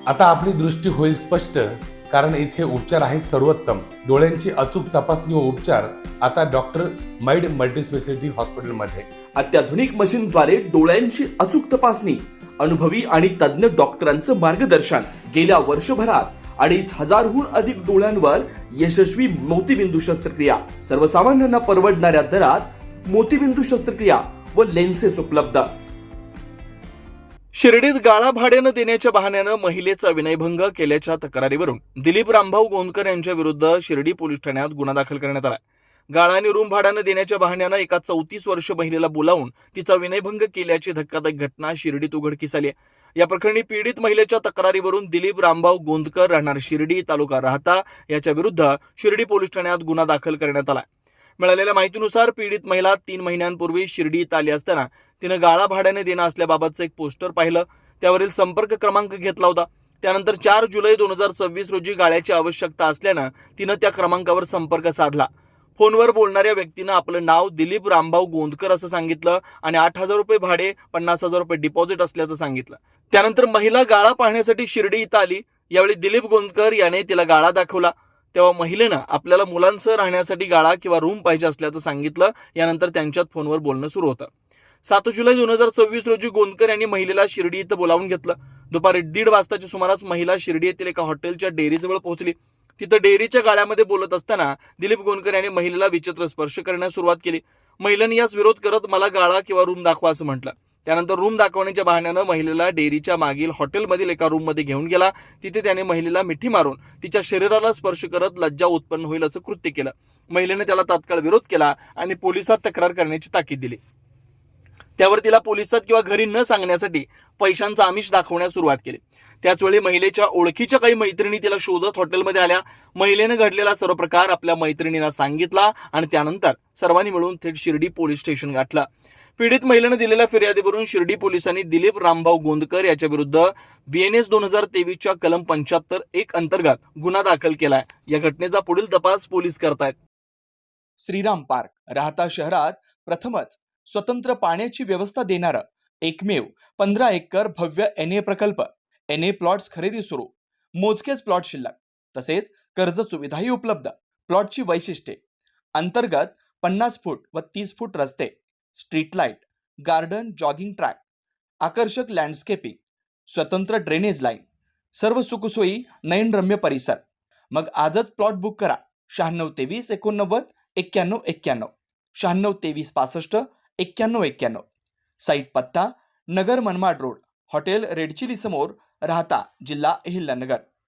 आता आपली दृष्टी होईल स्पष्ट, कारण इथे उपचार आहेत सर्वोत्तम. डोळ्यांची अचूक तपासणी व उपचार आता डॉक्टर मैड मल्टीस्पेशालिटी हॉस्पिटलमध्ये. अत्याधुनिक मशीनद्वारे डोळ्यांची अचूक तपासणी, अनुभवी आणि तज्ञ डॉक्टरांचं मार्गदर्शन. गेल्या वर्षभरात 2,500हून अधिक डोळ्यांवर यशस्वी मोतीबिंदू शस्त्रक्रिया. सर्वसामान्यांना परवडणाऱ्या दरात मोतीबिंदू शस्त्रक्रिया व लेन्सेस उपलब्ध. शिर्डीत गाळा भाड्यानं देण्याच्या बहाण्यानं महिलेचा विनयभंग केल्याच्या तक्रारीवरून दिलीप रामभाऊ गोंदकर यांच्या विरुद्ध शिर्डी पोलीस ठाण्यात गुन्हा दाखल करण्यात आला. गाळा आणि रूम भाड्यानं देण्याच्या बहाण्यानं एका 34 वर्ष महिलेला बोलावून तिचा विनयभंग केल्याची धक्कादायक घटना शिर्डीत उघडकीस आली आहे. या प्रकरणी पीडित महिलेच्या तक्रारीवरून दिलीप रामभाऊ गोंदकर राहणार शिर्डी, तालुका राहता याच्या विरुद्ध शिर्डी पोलीस ठाण्यात गुन्हा दाखल करण्यात आला. मिळालेल्या माहितीनुसार पीडित महिला 3 महिन्यांपूर्वी शिर्डीत आली असताना तिनं गाळा भाड्याने देणं असल्याबाबतचं एक पोस्टर पाहिलं. त्यावरील संपर्क क्रमांक घेतला होता. त्यानंतर 4 जुलै 2026 रोजी गाळ्याची आवश्यकता असल्यानं तिनं त्या क्रमांकावर संपर्क साधला. फोनवर बोलणाऱ्या व्यक्तीनं आपलं नाव दिलीप रामभाऊ गोंदकर असं सांगितलं आणि 8,000 रुपये भाडे, 50,000 रुपये डिपॉझिट असल्याचं सांगितलं. त्यानंतर महिला गाळा पाहण्यासाठी शिर्डी इथं आली. यावेळी दिलीप गोंदकर याने तिला गाळा दाखवला. तेव्हा महिलेनं आपल्याला मुलांसह राहण्यासाठी गाळा किंवा रूम पाहिजे असल्याचं सांगितलं. यानंतर त्यांच्यात फोनवर बोलणं सुरू होतं. 7 जुलै 2026 रोजी गोंदकर यांनी महिलेला शिर्डी इथं बोलावून घेतलं. दुपारी 1:30 वाजताच्या सुमारास महिला शिर्डी येथील एका हॉटेलच्या डेअरीजवळ पोहोचली. तिथं डेअरीच्या गाळ्यामध्ये बोलत असताना दिलीप गोंदकर यांनी महिलेला विचित्र स्पर्श करण्यास सुरुवात केली. महिलेने यास विरोध करत मला गाळा किंवा रूम दाखवा असं म्हटलं. त्यानंतर रूम दाखवण्याच्या बहाण्यानं महिलेला डेअरीच्या मागील हॉटेलमधील एका रूममध्ये घेऊन गेला. तिथे त्याने महिलेला मिठी मारून तिच्या शरीराला स्पर्श करत लज्जा उत्पन्न होईल असं कृत्य केलं. महिलेने त्याला तात्काळ विरोध केला आणि पोलिसात तक्रार करण्याची ताकीद दिली. त्यावर तिला पोलिसात किंवा घरी न सांगण्यासाठी पैशांचा आमिष दाखवण्यास सुरुवात केली. त्याचवेळी महिलेच्या ओळखीच्या काही मैत्रिणी तिला शोधत हॉटेलमध्ये आल्या. महिलेने घडलेला सर्व प्रकार आपल्या मैत्रिणींना सांगितला आणि त्यानंतर सर्वांनी मिळून थेट शिर्डी पोलीस स्टेशन गाठलं. पीडित महिलेने दिलेल्या फिर्यादीवरून शिर्डी पोलिसांनी दिलीप रामभाऊ गोंदकर याच्या विरुद्ध BNS 2023च्या कलम 75(1) अंतर्गत गुन्हा दाखल केलाय. या घटनेचा पुढील तपास पोलीस करतायत. श्रीराम पार्क राहता शहरात प्रथमच स्वतंत्र पाण्याची व्यवस्था देणारं एकमेव 15 एकर भव्य NA प्रकल्प. NA प्लॉट्स खरेदी सुरू. मोजकेच प्लॉट शिल्लक. तसेच कर्ज सुविधाही उपलब्ध. प्लॉटची वैशिष्ट्ये: अंतर्गत 50 फूट व 30 फूट रस्ते, street light, garden, jogging track, आकर्षक लँडस्केपिंग, स्वतंत्र ड्रेनेज लाईन, सर्व सुखसोयी, नयनरम्य परिसर. मग आजच प्लॉट बुक करा. 96 23 89 91 91, 96 23 65 91 91. साईट पत्ता: Nagar Manmad road, hotel red chilli समोर, राहता, जिल्हा अहिल्यानगर.